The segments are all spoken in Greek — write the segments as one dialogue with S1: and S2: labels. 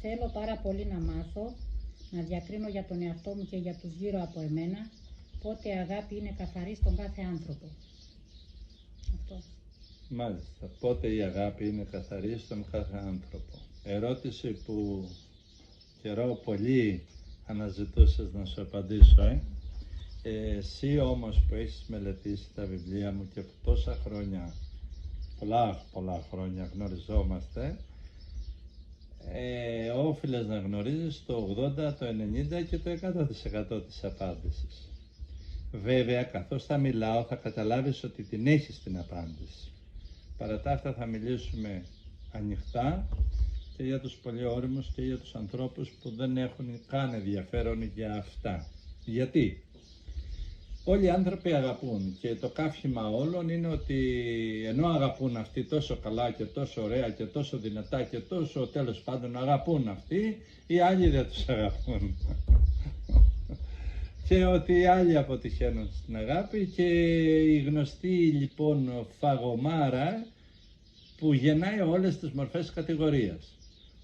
S1: Θέλω πάρα πολύ να μάθω, να διακρίνω για τον εαυτό μου και για τους γύρω από εμένα, πότε η αγάπη είναι καθαρή στον κάθε άνθρωπο. Αυτό.
S2: Μάλιστα. Πότε η αγάπη είναι καθαρή στον κάθε άνθρωπο. Ερώτηση που καιρό πολύ αναζητούσες να σου απαντήσω. Εσύ όμως που έχεις μελετήσει τα βιβλία μου και τόσα χρόνια, πολλά χρόνια γνωριζόμαστε, όφιλες να γνωρίζεις το 80, το 90 και το 100% της απάντησης. Βέβαια, καθώς θα μιλάω θα καταλάβεις ότι την έχεις την απάντηση. Παρά τα αυτά θα μιλήσουμε ανοιχτά και για τους πολύ όριμους και για τους ανθρώπους που δεν έχουν καν ενδιαφέρον για αυτά. Γιατί? Όλοι οι άνθρωποι αγαπούν και το καύχημα όλων είναι ότι ενώ αγαπούν αυτοί τόσο καλά και τόσο ωραία και τόσο δυνατά και τόσο τέλος πάντων αγαπούν αυτοί, οι άλλοι δεν τους αγαπούν. Και ότι οι άλλοι αποτυχαίνουν στην αγάπη και η γνωστή λοιπόν φαγωμάρα που γεννάει όλες τις μορφές κατηγορίας.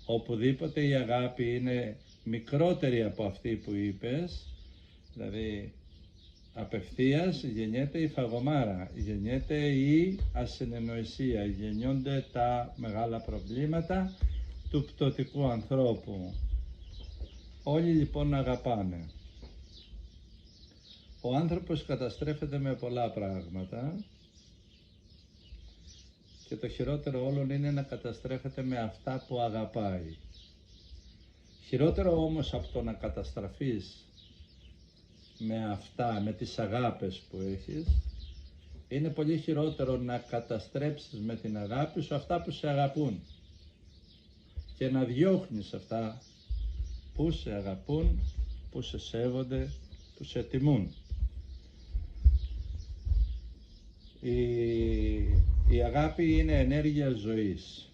S2: Οπουδήποτε η αγάπη είναι μικρότερη από αυτή που είπες, δηλαδή απευθείας γεννιέται η φαγωμάρα, γεννιέται η ασυνεννοησία, γεννιόνται τα μεγάλα προβλήματα του πτωτικού ανθρώπου. Όλοι λοιπόν αγαπάνε. Ο άνθρωπος καταστρέφεται με πολλά πράγματα και το χειρότερο όλων είναι να καταστρέφεται με αυτά που αγαπάει. Χειρότερο όμως από το να καταστραφείς με αυτά, με τις αγάπες που έχεις, είναι πολύ χειρότερο να καταστρέψεις με την αγάπη σου αυτά που σε αγαπούν και να διώχνεις αυτά που σε αγαπούν, που σε σέβονται, που σε τιμούν. Η αγάπη είναι ενέργεια ζωής.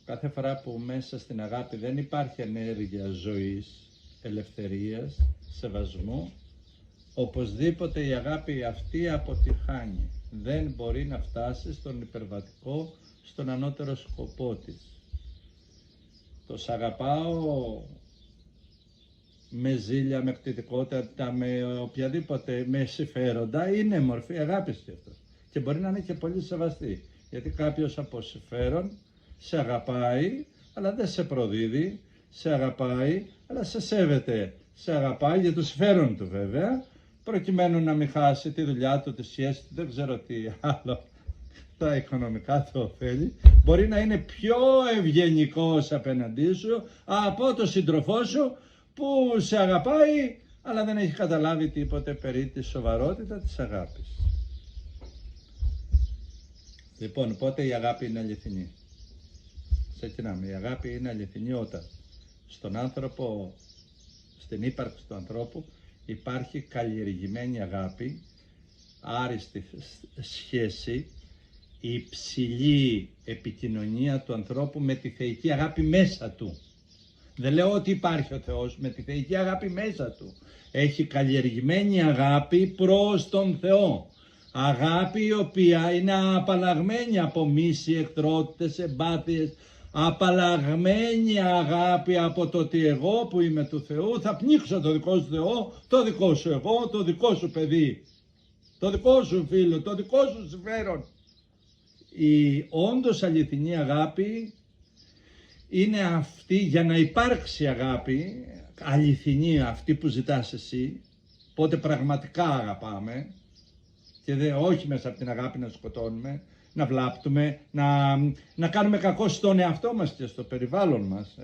S2: Κάθε φορά που μέσα στην αγάπη δεν υπάρχει ενέργεια ζωής, ελευθερίας, σεβασμού, οπωσδήποτε η αγάπη αυτή αποτυχάνει. Δεν μπορεί να φτάσει στον υπερβατικό, στον ανώτερο σκοπό της. Το σ' αγαπάω με ζήλια, με κτητικότητα, με οποιαδήποτε, με συμφέροντα, είναι μορφή αγάπης και αυτό. Και μπορεί να είναι και πολύ σεβαστή. Γιατί κάποιος από συμφέρον σε αγαπάει, αλλά δεν σε προδίδει, σε αγαπάει, αλλά σε σέβεται. Σε αγαπάει για το συμφέρον του βέβαια, προκειμένου να μην χάσει τη δουλειά του, τη σχέση του, δεν ξέρω τι άλλο, τα οικονομικά του ωφέλη. Μπορεί να είναι πιο ευγενικός απέναντί σου από το σύντροφό σου που σε αγαπάει, αλλά δεν έχει καταλάβει τίποτε περί τη σοβαρότητα της αγάπης. Λοιπόν, πότε η αγάπη είναι αληθινή? Ξεκινάμε. Η αγάπη είναι αληθινή όταν στον άνθρωπο, στην ύπαρξη του ανθρώπου υπάρχει καλλιεργημένη αγάπη, άριστη σχέση, υψηλή επικοινωνία του ανθρώπου με τη θεϊκή αγάπη μέσα του. Δεν λέω ότι υπάρχει ο Θεός, με τη θεϊκή αγάπη μέσα του. Έχει καλλιεργημένη αγάπη προς τον Θεό. Αγάπη η οποία είναι απαλλαγμένη από μίση, εχθρότητες, εμπάθειες, απαλλαγμένη αγάπη από το ότι εγώ που είμαι του Θεού θα πνίξω το δικό σου Θεό, το δικό σου εγώ, το δικό σου παιδί, το δικό σου φίλο, το δικό σου συμφέρον. Η όντως αληθινή αγάπη είναι αυτή, για να υπάρξει αγάπη αληθινή, αυτή που ζητάς εσύ, πότε πραγματικά αγαπάμε και όχι μέσα από την αγάπη να σκοτώνουμε, να βλάπτουμε, να κάνουμε κακό στον εαυτό μας και στο περιβάλλον μας,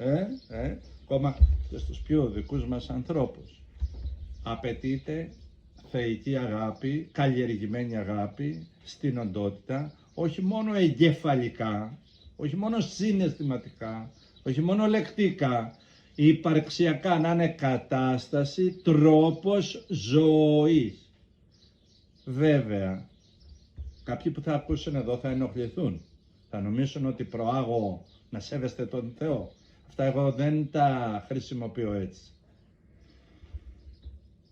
S2: ακόμα και στους πιο δικούς μας ανθρώπους. Απαιτείται θεϊκή αγάπη, καλλιεργημένη αγάπη στην οντότητα, όχι μόνο εγκεφαλικά, όχι μόνο συναισθηματικά, όχι μόνο λεκτικά, υπαρξιακά, να είναι κατάσταση, τρόπος ζωής. Βέβαια, κάποιοι που θα ακούσουν εδώ θα ενοχληθούν. Θα νομίσουν ότι προάγω να σέβεστε τον Θεό. Αυτά εγώ δεν τα χρησιμοποιώ έτσι.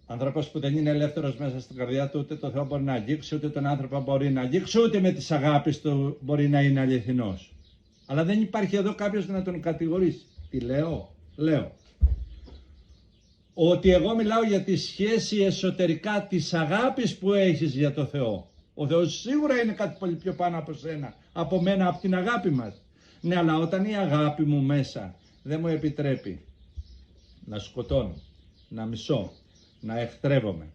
S2: Άνθρωπος που δεν είναι ελεύθερος μέσα στην καρδιά του, ούτε το Θεό μπορεί να αγγίξει, ούτε τον άνθρωπο μπορεί να αγγίξει, ούτε με τις αγάπης του μπορεί να είναι αληθινός. Αλλά δεν υπάρχει εδώ κάποιος να τον κατηγορήσει. Τι λέω? Λέω ότι εγώ μιλάω για τη σχέση εσωτερικά της αγάπης που έχεις για το Θεό. Ο Θεός σίγουρα είναι κάτι πολύ πιο πάνω από σένα, από μένα, από την αγάπη μας. Ναι, αλλά όταν η αγάπη μου μέσα δεν μου επιτρέπει να σκοτώνω, να μισώ, να εχθρεύομαι,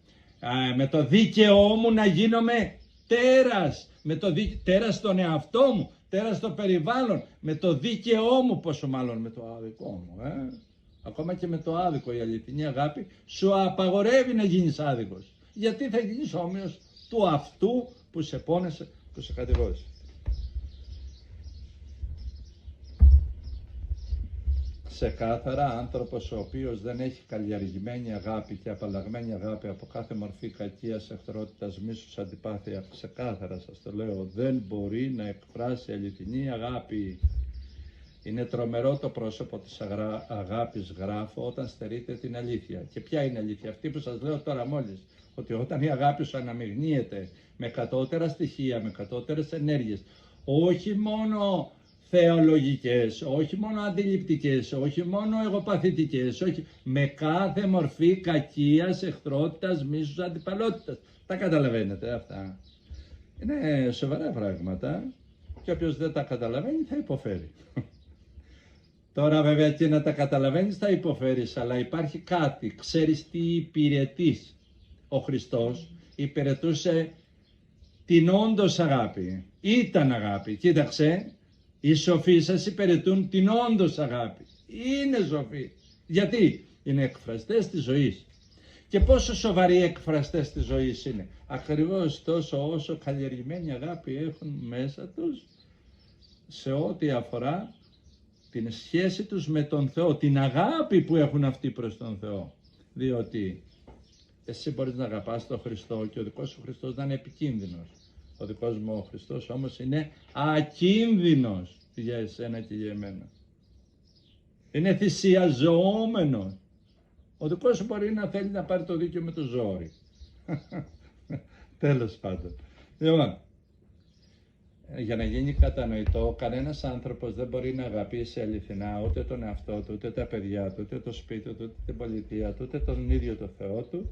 S2: με το δίκαιό μου να γίνομαι τέρας, τέρας στον εαυτό μου, τέρας στο περιβάλλον, με το δίκαιό μου, πόσο μάλλον με το άδικο μου. Ακόμα και με το άδικο, η αληθινή αγάπη σου απαγορεύει να γίνεις άδικος. Γιατί θα γίνεις όμοιος του αυτού που σε πόνεσε, που σε κατηγόρησε. Ξεκάθαρα, άνθρωπος ο οποίος δεν έχει καλλιεργημένη αγάπη και απαλλαγμένη αγάπη από κάθε μορφή κακίας, εχθρότητας, μίσους, αντιπάθεια, ξεκάθαρα σας το λέω, δεν μπορεί να εκφράσει αληθινή αγάπη. Είναι τρομερό το πρόσωπο της αγάπης, γράφω, όταν στερείται την αλήθεια. Και ποια είναι η αλήθεια? Αυτή που σας λέω τώρα μόλις, ότι όταν η αγάπη σου αναμειγνύεται με κατώτερα στοιχεία, με κατώτερες ενέργειες, όχι μόνο θεολογικές, όχι μόνο αντιληπτικές, όχι μόνο εγωπαθητικές, όχι, με κάθε μορφή κακίας, εχθρότητας, μίσους, αντιπαλότητας. Τα καταλαβαίνετε αυτά? Είναι σοβαρά πράγματα και όποιος δεν τα καταλαβαίνει θα υποφέρει. Τώρα βέβαια και να τα καταλαβαίνεις θα υποφέρεις, αλλά υπάρχει κάτι, ξέρεις τι υπηρετείς? Ο Χριστός υπηρετούσε την όντως αγάπη, ήταν αγάπη. Κοίταξε, οι σοφοί σας υπηρετούν την όντως αγάπη. Είναι σοφοί. Γιατί? Είναι εκφραστές της ζωής. Και πόσο σοβαροί εκφραστές της ζωής είναι? Ακριβώς τόσο όσο καλλιεργημένη αγάπη έχουν μέσα τους σε ό,τι αφορά την σχέση τους με τον Θεό, την αγάπη που έχουν αυτοί προς τον Θεό. Διότι εσύ μπορείς να αγαπάς τον Χριστό και ο δικός σου Χριστός να είναι επικίνδυνος. Ο δικός μου ο Χριστός όμως είναι ακίνδυνος για εσένα και για εμένα. Είναι θυσιαζόμενος. Ο δικός σου μπορεί να θέλει να πάρει το δίκαιο με το ζόρι. Τέλος πάντων. Λοιπόν, για να γίνει κατανοητό, κανένας άνθρωπος δεν μπορεί να αγαπήσει αληθινά ούτε τον εαυτό του, ούτε τα παιδιά του, ούτε το σπίτι του, ούτε την πολιτεία του, ούτε τον ίδιο το Θεό του,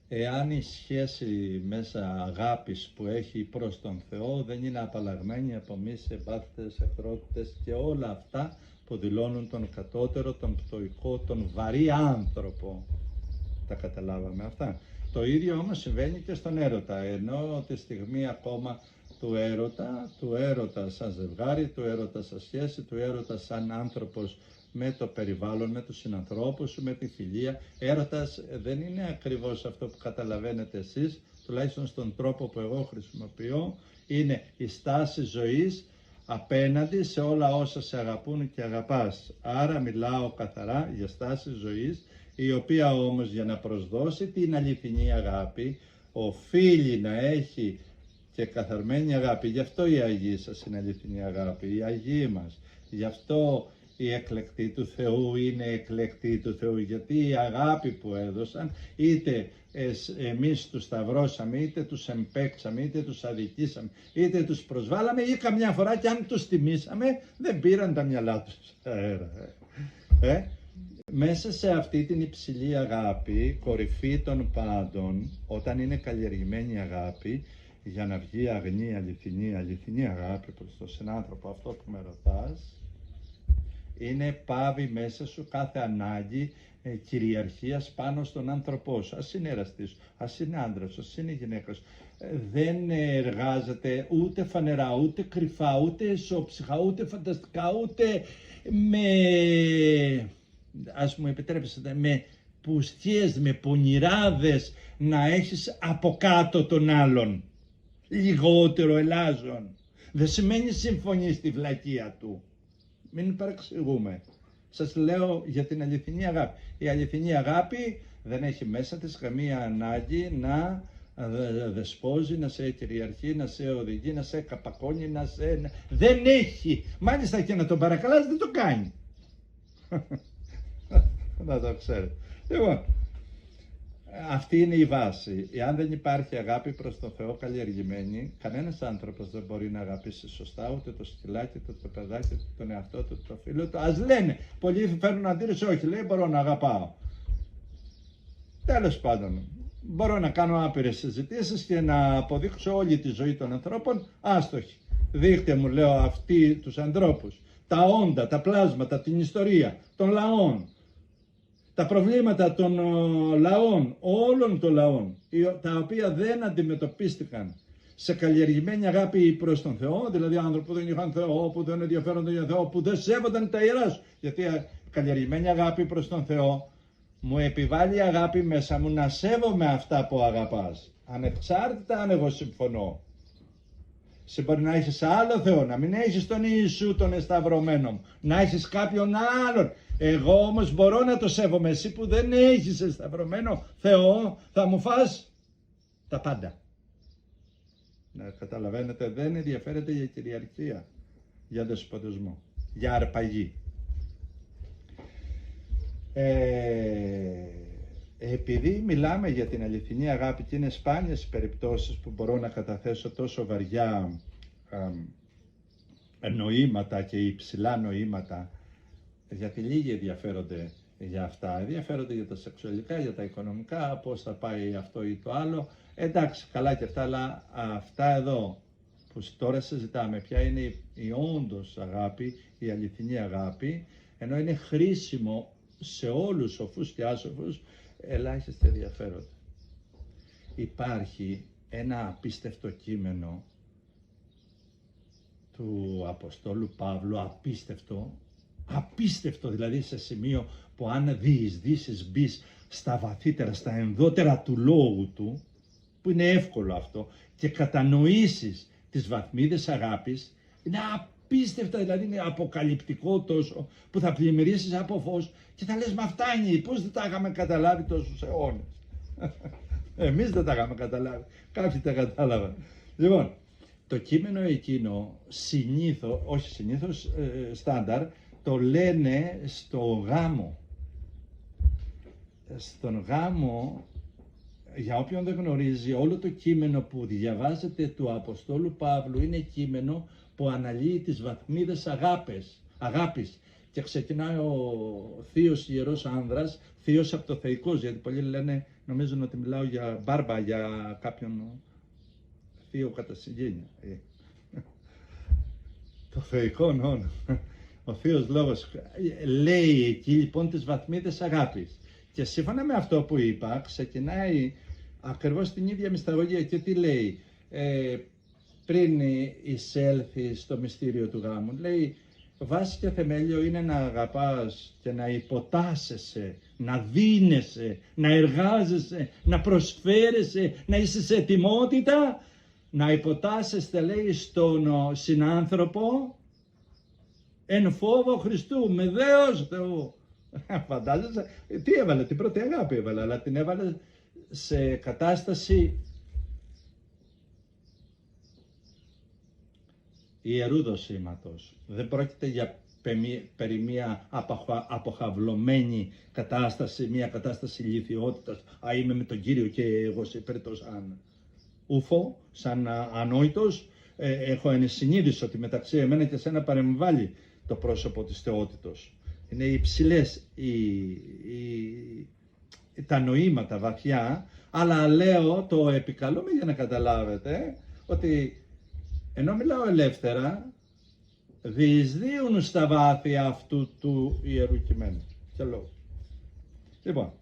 S2: εάν η σχέση μέσα αγάπης που έχει προς τον Θεό δεν είναι απαλλαγμένη από μίσες, εμπάθειες, εχθρότητες και όλα αυτά που δηλώνουν τον κατώτερο, τον πτωικό, τον βαρύ άνθρωπο. Τα καταλάβαμε αυτά? Το ίδιο όμως συμβαίνει και στον έρωτα, ενώ τη στιγμή ακόμα του έρωτα σαν ζευγάρι, του έρωτα σαν σχέση, του έρωτα σαν άνθρωπος με το περιβάλλον, με τους συνανθρώπους σου, με τη φιλία. Έρωτας δεν είναι ακριβώς αυτό που καταλαβαίνετε εσείς, τουλάχιστον στον τρόπο που εγώ χρησιμοποιώ, είναι η στάση ζωής απέναντι σε όλα όσα σε αγαπούν και αγαπάς. Άρα μιλάω καθαρά για στάση ζωής, η οποία όμως για να προσδώσει την αληθινή αγάπη, οφείλει να έχει και καθαρμένη αγάπη. Γι' αυτό η Αγία σας είναι αληθινή αγάπη, η Αγία μας. Γι' αυτό οι εκλεκτοί του Θεού είναι εκλεκτοί του Θεού, γιατί η αγάπη που έδωσαν, είτε εμείς τους σταυρώσαμε, είτε τους εμπέξαμε, είτε τους αδικήσαμε, είτε τους προσβάλαμε, ή καμιά φορά και αν τους τιμήσαμε, δεν πήραν τα μυαλά τους αέρα. Μέσα σε αυτή την υψηλή αγάπη, κορυφή των πάντων, όταν είναι καλλιεργημένη αγάπη, για να βγει αγνή, αληθινή αγάπη προς τον συνάνθρωπο, αυτό που με ρωτάς, είναι πάβει μέσα σου κάθε ανάγκη κυριαρχίας πάνω στον άνθρωπό σου. Ας είναι εραστής σου, ας είναι άντρας, ας είναι γυναίκα σου. Δεν εργάζεται ούτε φανερά, ούτε κρυφά, ούτε εσώψυχα, ούτε φανταστικά, ούτε με, ας μου επιτρέψετε, με πουστιές, με πονηράδες να έχεις από κάτω τον άλλον. Λιγότερο ελάζον. Δεν σημαίνει συμφωνεί στη βλακεία του. Μην παραξηγούμε. Σας λέω για την αληθινή αγάπη. Η αληθινή αγάπη δεν έχει μέσα της καμία ανάγκη να δεσπόζει, να σε κυριαρχεί, να σε οδηγεί, να σε καπακώνει, να σε... Δεν έχει. Μάλιστα και να τον παρακαλάς δεν το κάνει. Να το ξέρετε. Λοιπόν, αυτή είναι η βάση. Εάν δεν υπάρχει αγάπη προς τον Θεό καλλιεργημένη, κανένας άνθρωπος δεν μπορεί να αγαπήσει σωστά ούτε το σκυλάκι του, το παιδάκι του, τον εαυτό του, το φίλο του. Ας λένε, πολλοί φέρνουν αντίρρηση, όχι, λέει, μπορώ να αγαπάω. Τέλος πάντων, μπορώ να κάνω άπειρες συζητήσεις και να αποδείξω όλη τη ζωή των ανθρώπων άστοχη. Δείχτε μου, λέω, αυτοί τους ανθρώπους, τα όντα, τα πλάσματα, την ιστορία των λαών, τα προβλήματα των λαών, όλων των λαών, τα οποία δεν αντιμετωπίστηκαν σε καλλιεργημένη αγάπη προς τον Θεό, δηλαδή άνθρωποι που δεν είχαν Θεό, που δεν ενδιαφέρονταν για Θεό, που δεν σέβονταν τα ιερά σου. Γιατί καλλιεργημένη αγάπη προς τον Θεό μου επιβάλλει αγάπη μέσα μου να σέβομαι αυτά που αγαπάς, ανεξάρτητα αν εγώ συμφωνώ. Σε μπορεί να έχεις άλλο Θεό, να μην έχεις τον Ιησού τον εσταυρωμένο μου, να έχεις κάποιον άλλον. Εγώ όμως μπορώ να το σέβομαι. Εσύ που δεν έχεις εσταυρωμένο Θεό, θα μου φας τα πάντα. Να καταλαβαίνετε, δεν ενδιαφέρεται για κυριαρχία, για δεσποτισμό, για αρπαγή. Επειδή μιλάμε για την αληθινή αγάπη και είναι σπάνιες περιπτώσεις που μπορώ να καταθέσω τόσο βαριά νοήματα και υψηλά νοήματα, γιατί λίγοι ενδιαφέρονται για αυτά, ενδιαφέρονται για τα σεξουαλικά, για τα οικονομικά, πώς θα πάει αυτό ή το άλλο, εντάξει, καλά και αυτά, αλλά αυτά εδώ που τώρα συζητάμε, ποια είναι η όντως αγάπη, η αληθινή αγάπη, ενώ είναι χρήσιμο σε όλους σοφούς και άσοφους, ελάχιστα ενδιαφέρονται. Υπάρχει ένα απίστευτο κείμενο του Αποστόλου Παύλου, απίστευτο δηλαδή σε σημείο που αν διεισδύσεις, μπεις στα βαθύτερα, στα ενδότερα του λόγου του, που είναι εύκολο αυτό, και κατανοήσεις τις βαθμίδες αγάπης, είναι απίστευτα, δηλαδή είναι αποκαλυπτικό τόσο, που θα πλημμυρίσεις από φως και θα λες, μα φτάνει, πώς δεν τα είχαμε καταλάβει τόσους αιώνες. Εμείς δεν τα είχαμε καταλάβει, κάποιοι τα κατάλαβαν. Λοιπόν, το κείμενο εκείνο συνήθως στάνταρ, το λένε στο γάμο. Στον γάμο, για όποιον δεν γνωρίζει, όλο το κείμενο που διαβάζετε του Αποστόλου Παύλου είναι κείμενο που αναλύει τις βαθμίδες αγάπης. Και ξεκινάει ο θείος ιερός άνδρας, θείος από το θεϊκός, γιατί πολλοί λένε, νομίζουν ότι μιλάω για μπάρμπα, για κάποιον θείο κατά συγγένεια. Το θεϊκό νόνο. Ο θείος λόγος λέει εκεί λοιπόν τις βαθμίδες αγάπης. Και σύμφωνα με αυτό που είπα, ξεκινάει ακριβώς την ίδια μυσταγωγία. Και τι λέει, πριν εισέλθει στο μυστήριο του γάμου, λέει, βάση και θεμέλιο είναι να αγαπάς και να υποτάσσεσαι, να δίνεσαι, να εργάζεσαι, να προσφέρεσαι, να είσαι σε ετοιμότητα, να υποτάσσεστε, λέει, στον συνάνθρωπο εν φόβο Χριστού, με δέος Θεού. Φαντάζεσαι, τι έβαλε, την πρώτη αγάπη έβαλε, αλλά την έβαλε σε κατάσταση ιερού δοσήματος. Δεν πρόκειται για περί μια αποχαυλωμένη κατάσταση, μια κατάσταση ηλιθιότητας. Α, είμαι με τον Κύριο και εγώ σε υπέρτω σαν ούφο, σαν ανόητος. Έχω ενσυνείδηση ότι μεταξύ εμένα και σένα παρεμβάλλει το πρόσωπο της θεότητος. Είναι υψηλές τα νοήματα βαθιά, αλλά λέω, το επικαλούμε για να καταλάβετε ότι ενώ μιλάω ελεύθερα, διεισδύουν στα βάθη αυτού του Ιερού Κειμένου. Και λόγω. Λοιπόν,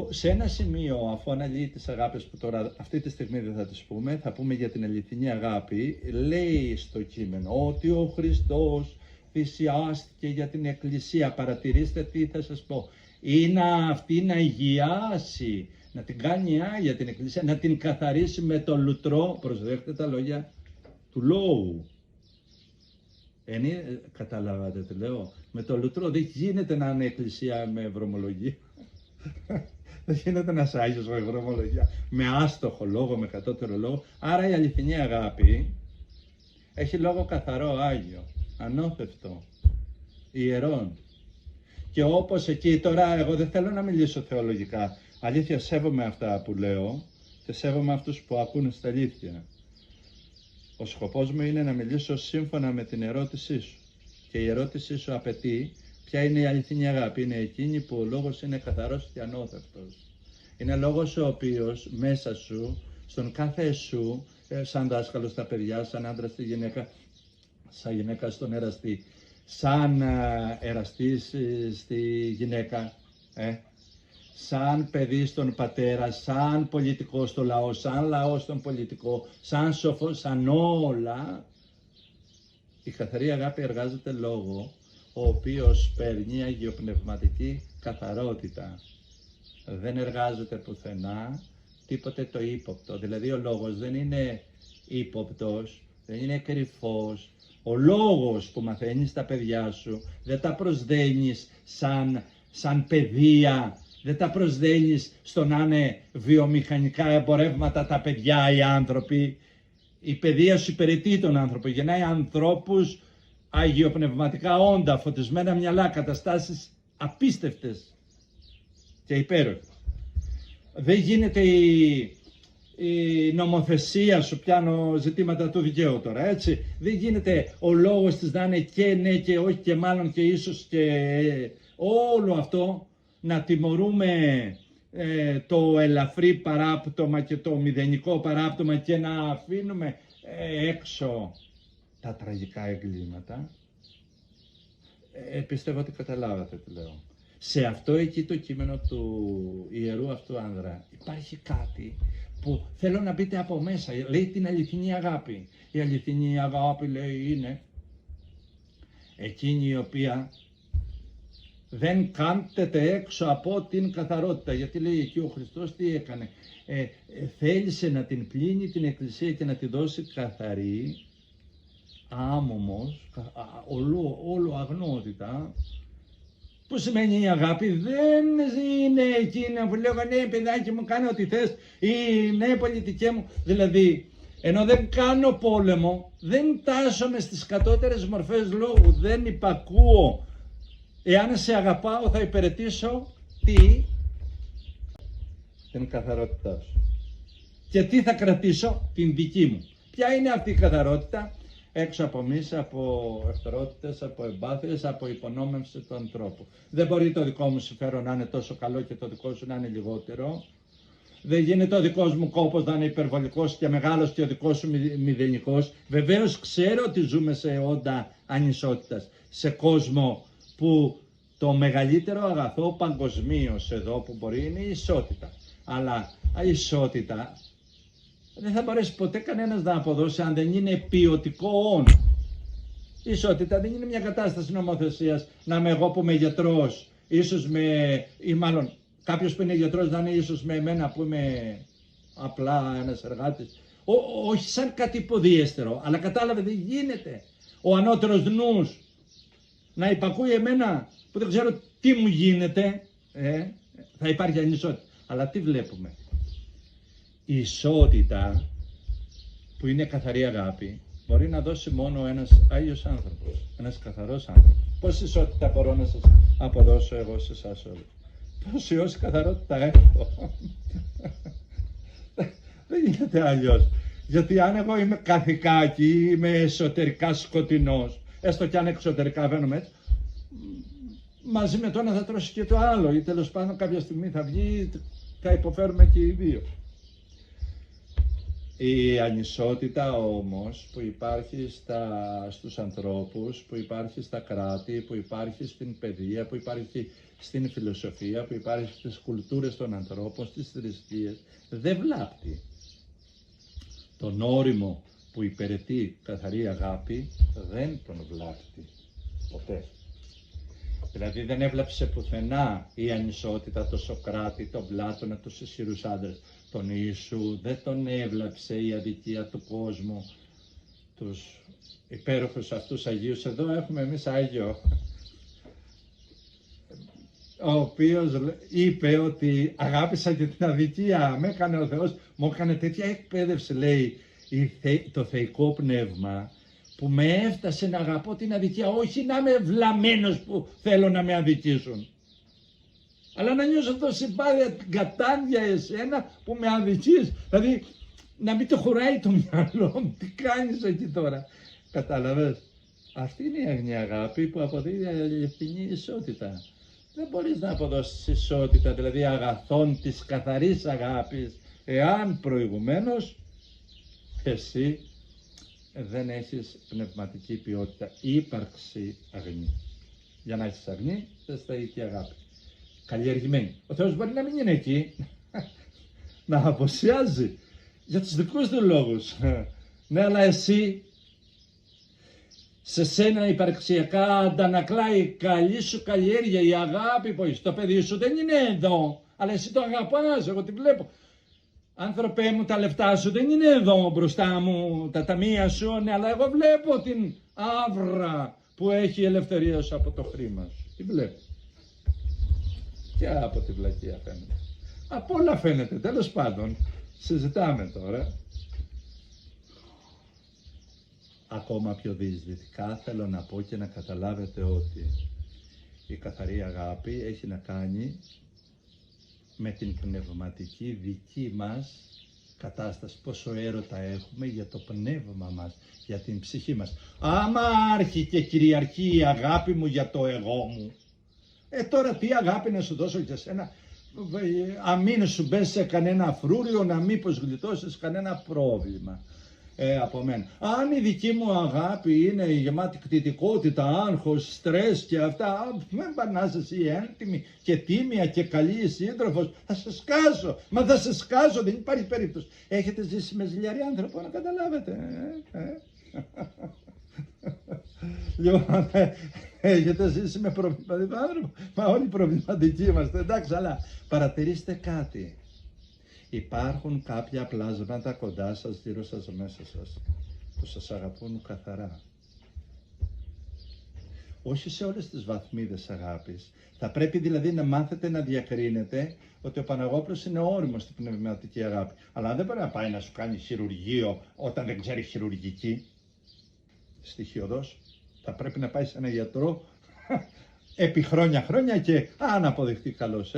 S2: σε ένα σημείο, αφού αναλύει τις αγάπες που τώρα αυτή τη στιγμή δεν θα τις πούμε, θα πούμε για την αληθινή αγάπη, λέει στο κείμενο ότι ο Χριστός θυσιάστηκε για την Εκκλησία. Παρατηρήστε τι θα σας πω. Είναι αυτή να αγιάσει, να την κάνει άγια την Εκκλησία, να την καθαρίσει με το λουτρό, προσδέχτε τα λόγια του λόγου. Καταλάβατε τι λέω, με το λουτρό δεν γίνεται να είναι Εκκλησία με ευρωμολογία. Δεν γίνεται να είσαι άγιος με ευρωμολογία, με άστοχο λόγο, με κατώτερο λόγο. Άρα η αληθινή αγάπη έχει λόγο καθαρό, άγιο, ανώθευτο, ιερόν. Και όπως εκεί τώρα, εγώ δεν θέλω να μιλήσω θεολογικά. Αλήθεια, σέβομαι αυτά που λέω και σέβομαι αυτούς που ακούνε στα αλήθεια. Ο σκοπός μου είναι να μιλήσω σύμφωνα με την ερώτησή σου. Και η ερώτησή σου απαιτεί ποια είναι η αληθινή αγάπη. Είναι εκείνη που ο λόγος είναι καθαρός και ανώθευτος. Είναι λόγος ο οποίος μέσα σου, στον κάθε σου, σαν δάσκαλο στα παιδιά, σαν άντρα στη γυναίκα, σαν γυναίκα στον εραστή, σαν εραστή στη γυναίκα, σαν παιδί στον πατέρα, σαν πολιτικό στο λαό, σαν λαό στον πολιτικό, σαν σοφό, σαν όλα. Η καθαρή αγάπη εργάζεται λόγο, ο οποίος παίρνει αγιοπνευματική καθαρότητα. Δεν εργάζεται πουθενά τίποτε το ύποπτο. Δηλαδή ο λόγος δεν είναι ύποπτος, δεν είναι κρυφός. Ο λόγος που μαθαίνεις τα παιδιά σου δεν τα προσδένεις σαν παιδεία, δεν τα προσδένεις στο να είναι βιομηχανικά εμπορεύματα τα παιδιά, οι άνθρωποι. Η παιδεία σου υπηρετεί τον άνθρωπο, γεννάει ανθρώπους αγιοπνευματικά όντα, φωτισμένα μυαλά, καταστάσεις απίστευτες και υπέροχες. Δεν γίνεται η νομοθεσία, σου πιάνω ζητήματα του δικαίου τώρα, έτσι. Δεν γίνεται ο λόγος της να είναι και ναι και όχι και μάλλον και ίσως και όλο αυτό να τιμωρούμε το ελαφρύ παράπτωμα και το μηδενικό παράπτωμα και να αφήνουμε έξω τα τραγικά εγκλήματα. Πιστεύω ότι καταλάβατε τι λέω. Σε αυτό εκεί το κείμενο του ιερού αυτού άνδρα υπάρχει κάτι που θέλω να μπείτε από μέσα. Λέει την αληθινή αγάπη. Η αληθινή αγάπη, λέει, είναι εκείνη η οποία δεν κάθεται έξω από την καθαρότητα. Γιατί λέει εκεί ο Χριστός τι έκανε. Θέλησε να την πλύνει την Εκκλησία και να τη δώσει καθαρή, άμωμος, όλο αγνότητα. Που σημαίνει η αγάπη? Δεν είναι εκείνα που λέω ναι παιδάκι μου κάνε ό,τι θες ή ναι πολιτικέ μου. Δηλαδή ενώ δεν κάνω πόλεμο, δεν τάσσομαι στις κατώτερες μορφές λόγου, δεν υπακούω. Εάν σε αγαπάω θα υπηρετήσω την καθαρότητά σου. Και τι θα κρατήσω? Την δική μου. Ποια είναι αυτή η καθαρότητα? Έξω από μίση, από εχθρότητες, από εμπάθειες, από υπονόμευση του ανθρώπου. Δεν μπορεί το δικό μου συμφέρον να είναι τόσο καλό και το δικό σου να είναι λιγότερο. Δεν γίνεται ο δικός μου κόπος να είναι υπερβολικός και μεγάλος και ο δικός σου μηδενικός. Βεβαίως ξέρω ότι ζούμε σε όντα ανισότητας, σε κόσμο που το μεγαλύτερο αγαθό παγκοσμίως εδώ που μπορεί είναι η ισότητα. Αλλά η ισότητα δεν θα μπορέσει ποτέ κανένας να αποδώσει αν δεν είναι ποιοτικό όν. Η ισότητα δεν είναι μια κατάσταση νομοθεσίας να είμαι εγώ που είμαι γιατρός, ίσως ή μάλλον κάποιος που είναι γιατρός να είναι ίσως με εμένα που είμαι απλά ένας εργάτης. Όχι σαν κάτι υποδίεστερο, αλλά κατάλαβε δεν γίνεται ο ανώτερος νους να υπακούει εμένα που δεν ξέρω τι μου γίνεται. Θα υπάρχει ανισότητα. Αλλά τι βλέπουμε? Η ισότητα που είναι καθαρή αγάπη μπορεί να δώσει μόνο ένας Άγιος άνθρωπος, ένας καθαρός άνθρωπος. Πόση ισότητα μπορώ να σας αποδώσω εγώ σε εσάς όλους? Πόση όση καθαρότητα έχω? Δεν γίνεται αλλιώς. Γιατί αν εγώ είμαι καθηκάκι, είμαι εσωτερικά σκοτεινός, έστω κι αν εξωτερικά βαίνουμε έτσι, μαζί με το ένα θα τρώσει και το άλλο ή τέλος πάντων κάποια στιγμή θα βγει, θα υποφέρουμε και οι δύο. Η ανισότητα όμως που υπάρχει στους ανθρώπους, που υπάρχει στα κράτη, που υπάρχει στην παιδεία, που υπάρχει στην φιλοσοφία, που υπάρχει στις κουλτούρες των ανθρώπων, στις θρησκείες, δεν βλάπτει. Τον όριμο που υπηρετεί καθαρή αγάπη δεν τον βλάπτει ποτέ. Δηλαδή δεν έβλαψε πουθενά η ανισότητα το Σοκράτη, τον Πλάτωνα, τους ισχυρούς άντρες. Τον Ιησού δεν τον έβλαψε η αδικία του κόσμου, τους υπέροχους αυτούς Αγίους. Εδώ έχουμε εμείς Άγιο, ο οποίος είπε ότι αγάπησα και την αδικία, με έκανε ο Θεός, μου έκανε τέτοια εκπαίδευση, λέει, το θεϊκό πνεύμα, που με έφτασε να αγαπώ την αδικία, όχι να είμαι βλαμμένος που θέλω να με αδικήσουν. Αλλά να νιώσω το συμπάθεια, την κατάντια εσένα που με αδικείς. Δηλαδή να μην το χωράει το μυαλό μου, τι κάνεις εκεί τώρα. Κατάλαβες. Αυτή είναι η αγνή αγάπη που αποδίδει αληθινή ισότητα. Δεν μπορείς να αποδώσεις ισότητα, δηλαδή αγαθών της καθαρής αγάπης, εάν προηγουμένως εσύ δεν έχεις πνευματική ποιότητα, ύπαρξη αγνή. Για να έχεις αγνή, θες θα έχει αγάπη. Καλλιεργημένη. Ο Θεός μπορεί να μην είναι εκεί, να αποσιάζει για τους δικούς του λόγους. Ναι, αλλά εσύ, σε σένα υπαρξιακά αντανακλάει η καλή σου καλλιέργεια, η αγάπη που έχεις. Το παιδί σου δεν είναι εδώ, αλλά εσύ το αγαπάς, εγώ τη βλέπω. Άνθρωπε μου, τα λεφτά σου δεν είναι εδώ μπροστά μου, τα ταμεία σου, ναι, αλλά εγώ βλέπω την άβρα που έχει η ελευθερία σου από το χρήμα σου. Τη βλέπω. Και από τη βλακεία φαίνεται. Από όλα φαίνεται, τέλος πάντων. Συζητάμε τώρα. Ακόμα πιο διεισδυτικά θέλω να πω και να καταλάβετε ότι η καθαρή αγάπη έχει να κάνει με την πνευματική δική μας κατάσταση, πόσο έρωτα έχουμε για το πνεύμα μας, για την ψυχή μας. Άμα άρχει και κυριαρχεί η αγάπη μου για το εγώ μου, τώρα τι αγάπη να σου δώσω για σένα, αμήν σου μπες σε κανένα φρούριο, να μήπως γλιτώσεις κανένα πρόβλημα από μένα. Αν η δική μου αγάπη είναι γεμάτη κτητικότητα, άγχος, στρες και αυτά, μην πανάς εσύ έντιμη και τίμια και καλή σύντροφος, θα σε σκάσω, μα θα σε σκάσω, δεν υπάρχει περίπτωση. Έχετε ζήσει με ζηλιαρή άνθρωπο, να καταλάβετε. Λοιπόν, έχετε ζήσει με προβληματικό άνθρωπο, μα όλοι προβληματικοί είμαστε, εντάξει, αλλά παρατηρήστε κάτι. Υπάρχουν κάποια πλάσματα κοντά σας, γύρω σας, μέσα σας, που σας αγαπούν καθαρά. Όχι σε όλες τις βαθμίδες αγάπης. Θα πρέπει δηλαδή να μάθετε να διακρίνετε ότι ο Παναγόπλος είναι όριμος στην πνευματική αγάπη. Αλλά δεν μπορεί να πάει να σου κάνει χειρουργείο όταν δεν ξέρει χειρουργική. Στοιχειοδός. Θα πρέπει να πάει σε έναν γιατρό επί χρόνια και αν αποδειχτεί καλός,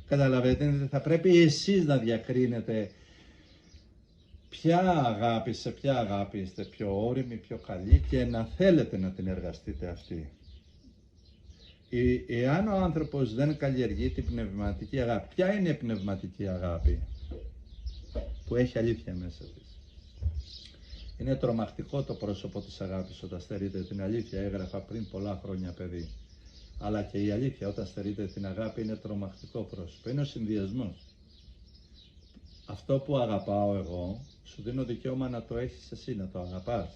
S2: Καταλαβαίνετε, θα πρέπει εσείς να διακρίνετε ποια αγάπη, σε ποια αγάπη είστε πιο όριμοι, πιο καλοί και να θέλετε να την εργαστείτε αυτή. Εάν ο άνθρωπος δεν καλλιεργεί την πνευματική αγάπη, ποια είναι η πνευματική αγάπη που έχει αλήθεια μέσα της? Είναι τρομακτικό το πρόσωπο της αγάπης όταν στερείται την αλήθεια, έγραφα πριν πολλά χρόνια παιδί. Αλλά και η αλήθεια όταν στερείται την αγάπη είναι τρομακτικό πρόσωπο. Είναι ο συνδυασμός. Αυτό που αγαπάω εγώ, σου δίνω δικαίωμα να το έχεις εσύ, να το αγαπάς.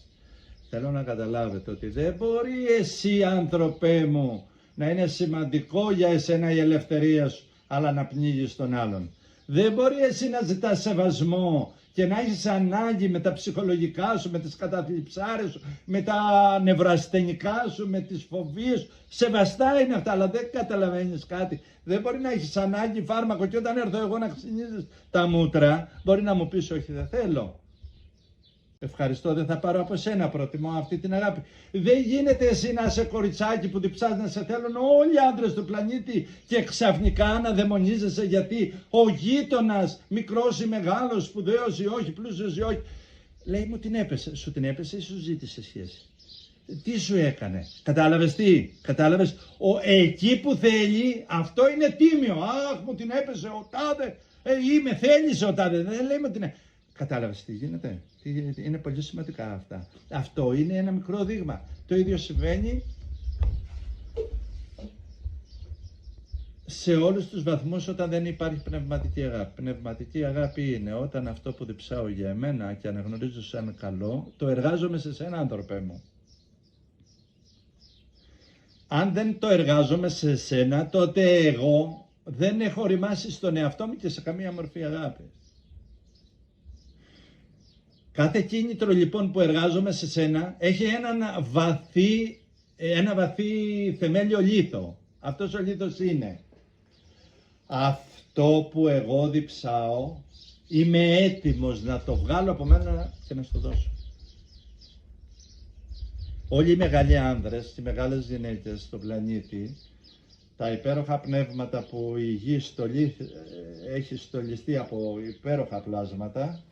S2: Θέλω να καταλάβετε ότι δεν μπορεί εσύ, άνθρωπέ μου, να είναι σημαντικό για εσένα η ελευθερία σου, αλλά να πνίγεις τον άλλον. Δεν μπορεί εσύ να ζητάς σεβασμό και να έχεις ανάγκη με τα ψυχολογικά σου, με τις καταθλιψάρες σου, με τα νευρασθενικά σου, με τις φοβίες σου. Σεβαστά είναι αυτά, αλλά δεν καταλαβαίνεις κάτι. Δεν μπορεί να έχεις ανάγκη φάρμακο και όταν έρθω εγώ να ξυνίζεις τα μούτρα, μπορεί να μου πεις όχι δεν θέλω. Ευχαριστώ, δεν θα πάρω από σένα, προτιμώ αυτή την αγάπη. Δεν γίνεται εσύ να είσαι κοριτσάκι που διψάς να σε θέλουν όλοι οι άντρες του πλανήτη και ξαφνικά να δαιμονίζεσαι γιατί ο γείτονας, μικρός ή μεγάλος, σπουδαίος ή όχι, πλούσιος ή όχι, λέει μου την έπεσε. Σου την έπεσε ή σου ζήτησε σχέση? Τι σου έκανε? Κατάλαβες τι? Κατάλαβες? Εκεί που θέλει αυτό είναι τίμιο. Αχ, μου την έπεσε ο τάδε ή με θέλησε ο τάδε. Δεν λέει μου την έπεσε. Κατάλαβες τι γίνεται? Είναι πολύ σημαντικά αυτά. Αυτό είναι ένα μικρό δείγμα. Το ίδιο συμβαίνει σε όλους τους βαθμούς όταν δεν υπάρχει πνευματική αγάπη. Πνευματική αγάπη είναι όταν αυτό που διψάω για εμένα και αναγνωρίζω σαν καλό, το εργάζομαι σε σένα, άνθρωπέ μου. Αν δεν το εργάζομαι σε σένα, τότε εγώ δεν έχω οριμάσει στον εαυτό μου και σε καμία μορφή αγάπη. Κάθε κίνητρο λοιπόν που εργάζομαι σε σένα έχει ένα βαθύ θεμέλιο λίθο. Αυτός ο λίθος είναι αυτό που εγώ διψάω, είμαι έτοιμος να το βγάλω από μένα και να στο δώσω. Όλοι οι μεγάλοι άνδρες, οι μεγάλες γυναίκες στον πλανήτη τα υπέροχα πνεύματα που η γη έχει στολιστεί από υπέροχα πλάσματα,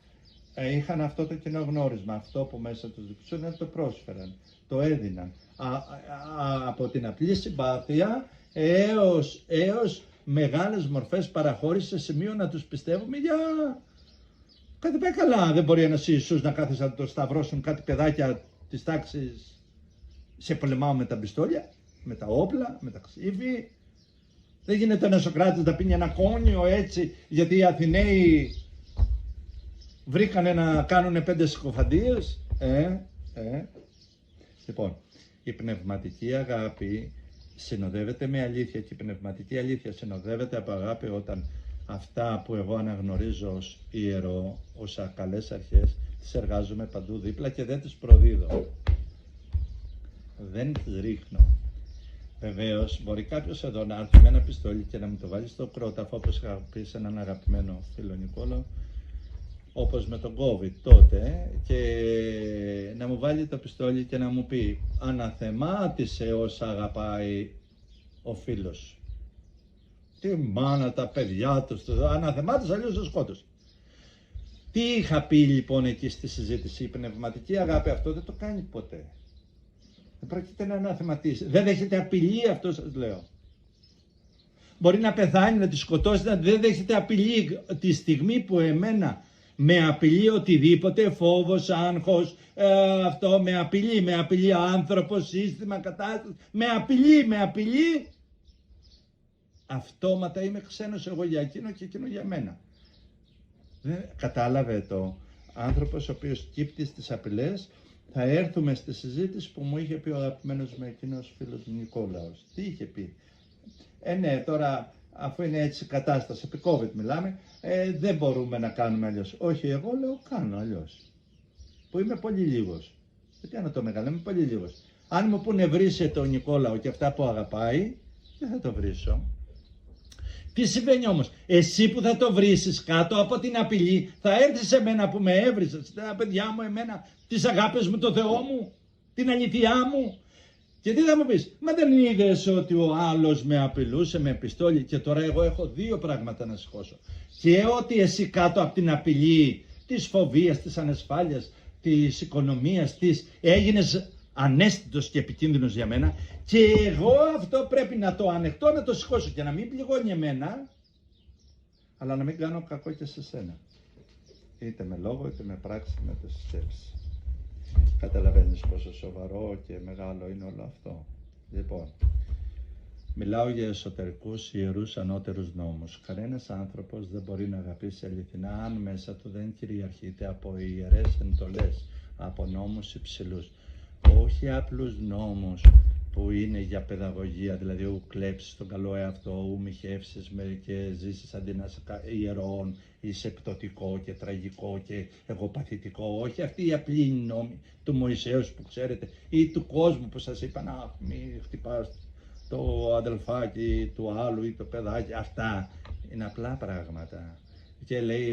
S2: είχαν αυτό το κοινό γνώρισμα, αυτό που μέσα τους δικτύωσαν, το πρόσφεραν, το έδιναν. Από την απλή συμπάθεια έως μεγάλες μορφές παραχώρησης σε σημείο να τους πιστεύουμε για κάτι πάει καλά. Δεν μπορεί ένας Ιησούς να κάθεσε να το σταυρώσουν κάτι παιδάκια της τάξης, σε πολεμάω με τα πιστόλια, με τα όπλα, με τα ξύφη. Δεν γίνεται ένας Σοκράτης να πίνει ένα κόνιο έτσι, γιατί οι Αθηναίοι βρήκανε να κάνουν 5 συκοφαντίες. Λοιπόν, η πνευματική αγάπη συνοδεύεται με αλήθεια και η πνευματική αλήθεια συνοδεύεται από αγάπη όταν αυτά που εγώ αναγνωρίζω ως ιερό, ως καλές αρχές, τις εργάζομαι παντού δίπλα και δεν τις προδίδω. Δεν τις ρίχνω. Βεβαίως, μπορεί κάποιος εδώ να έρθει με ένα πιστόλι και να μου το βάλει στο κρόταφο, όπως είχα πει σε έναν αγαπημένο φίλο Νικόλο, όπως με τον COVID τότε, και να μου βάλει το πιστόλι και να μου πει αναθεμάτισε όσα αγαπάει ο φίλος. Τι μάνα τα παιδιά τους, αναθεμάτισε αλλιώς το σκότωσε. Τι είχα πει λοιπόν εκεί στη συζήτηση, η πνευματική αγάπη αυτό δεν το κάνει ποτέ. Δεν πρόκειται να αναθεματίσει, δεν δέχεται απειλή, αυτό σας λέω. Μπορεί να πεθάνει, να τη σκοτώσει, δεν δέχεται απειλή τη στιγμή που εμένα με απειλεί οτιδήποτε, φόβος, άγχος, αυτό με απειλεί άνθρωπο, σύστημα, κατάσταση, με απειλεί, αυτόματα είμαι ξένος εγώ για εκείνο και εκείνο για μένα. Κατάλαβε το, άνθρωπος ο οποίος κύπτει στις απειλές, θα έρθουμε στη συζήτηση που μου είχε πει ο αγαπημένος με εκείνος φίλος Νικόλαος. Τι είχε πει? Ναι, τώρα αφού είναι έτσι η κατάσταση, επί COVID μιλάμε, δεν μπορούμε να κάνουμε αλλιώς. Όχι, εγώ λέω κάνω αλλιώς. Που είμαι πολύ λίγος. Δεν κάνω το μεγάλο, είμαι πολύ λίγος. Αν μου πούνε βρίσκε τον Νικόλαο και αυτά που αγαπάει, δεν θα το βρίσω. Τι συμβαίνει όμως? Εσύ που θα το βρίσεις κάτω από την απειλή, θα έρθεις σε μένα που με έβρισες, τα παιδιά μου, εμένα, τις αγάπες μου, το Θεό μου, την αληθειά μου. Και τι θα μου πεις? Μα δεν είδες ότι ο άλλος με απειλούσε με πιστόλι και τώρα εγώ έχω 2 πράγματα να σηκώσω. Και ότι εσύ κάτω από την απειλή της φοβίας, της ανασφάλειας, της οικονομίας, έγινες ανέστητος και επικίνδυνος για μένα και εγώ αυτό πρέπει να το ανεχτώ, να το σηκώσω και να μην πληγώνει εμένα, αλλά να μην κάνω κακό και σε σένα. Είτε με λόγο, είτε με πράξη, με τη σκέψη. Καταλαβαίνεις πόσο σοβαρό και μεγάλο είναι όλο αυτό. Λοιπόν, μιλάω για εσωτερικούς, ιερούς, ανώτερους νόμους. Κανένας άνθρωπος δεν μπορεί να αγαπήσει αληθινά αν μέσα του δεν κυριαρχείται από ιερές εντολές, από νόμους υψηλούς. Όχι απλούς νόμους που είναι για παιδαγωγία, δηλαδή ου κλέψεις τον καλό εαυτό, ου μοιχεύσεις και ζήσεις αντί να είσαι ιερών, είσαι πτωτικό και τραγικό και εγωπαθητικό. Όχι αυτοί οι απλοί νόμοι του Μωυσέως που ξέρετε ή του κόσμου που σας είπα να μην χτυπάς το αδελφάκι του άλλου ή το παιδάκι. Αυτά είναι απλά πράγματα. Και λέει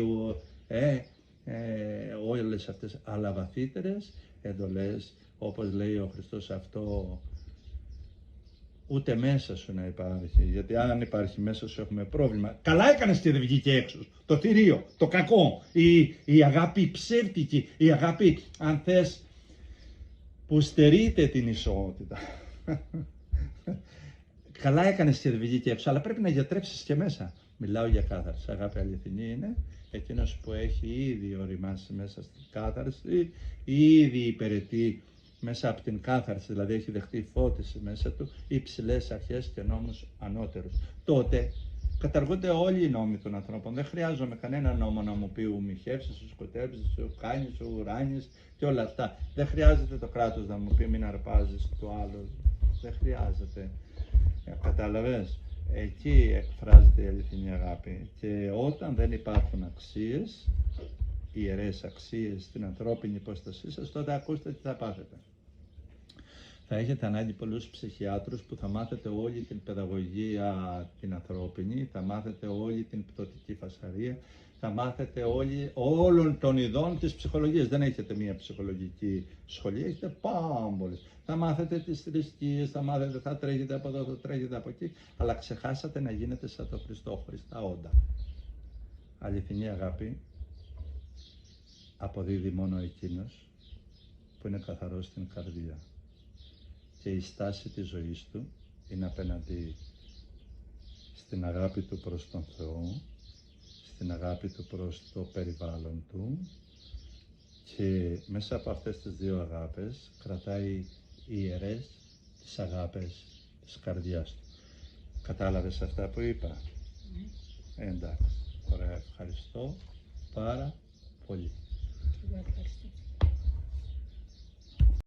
S2: όλες αυτές αλλά βαθύτερες εντολές, όπως λέει ο Χριστός αυτό, ούτε μέσα σου να υπάρχει, γιατί αν υπάρχει μέσα σου έχουμε πρόβλημα. Καλά έκανες και δεν βγήκε έξω. Το θηρίο, το κακό, η αγάπη ψεύτικη, η αγάπη, αν θες, που στερείται την ισότητα. Καλά έκανες και δεν βγήκε έξω, αλλά πρέπει να γιατρέψεις και μέσα. Μιλάω για κάθαρση. Αγάπη αληθινή είναι εκείνος που έχει ήδη οριμάσει μέσα στην κάθαρση, ήδη υπηρετεί μέσα από την κάθαρση, δηλαδή έχει δεχτεί φώτιση μέσα του, υψηλές αρχές και νόμους ανώτερους. Τότε καταργούνται όλοι οι νόμοι των ανθρώπων. Δεν χρειάζομαι κανένα νόμο να μου πει ου μοιχεύσεις, ου σκοτεύεις, ου κάνεις, ου ράνεις και όλα αυτά. Δεν χρειάζεται το κράτος να μου πει μην αρπάζεις το άλλο. Δεν χρειάζεται. Κατάλαβες? Εκεί εκφράζεται η αληθινή αγάπη. Και όταν δεν υπάρχουν αξίες, ιερές αξίες στην ανθρώπινη υπόστασή σας, τότε ακούστε τι θα πάθετε. Θα έχετε ανάγκη πολλούς ψυχιάτρους που θα μάθετε όλη την παιδαγωγία την ανθρώπινη, θα μάθετε όλη την πτωτική φασαρία, Θα μάθετε όλοι, όλων των ειδών της ψυχολογίας. Δεν έχετε μία ψυχολογική σχολή, έχετε πάμπολες. Θα μάθετε τις θρησκείες, θα τρέχετε από εδώ, θα τρέχετε από εκεί, αλλά ξεχάσατε να γίνετε σαν το Χριστό, χωριστά όντα. Αληθινή αγάπη αποδίδει μόνο εκείνος που είναι καθαρός στην καρδία. Και η στάση της ζωής του είναι απέναντι στην αγάπη του προς τον Θεό, στην αγάπη του προς το περιβάλλον του, και μέσα από αυτές τις δύο αγάπες κρατάει ιερές τις αγάπες της καρδιάς του. Κατάλαβες αυτά που είπα? Εντάξει, ωραία, ευχαριστώ πάρα πολύ.
S1: Ευχαριστώ.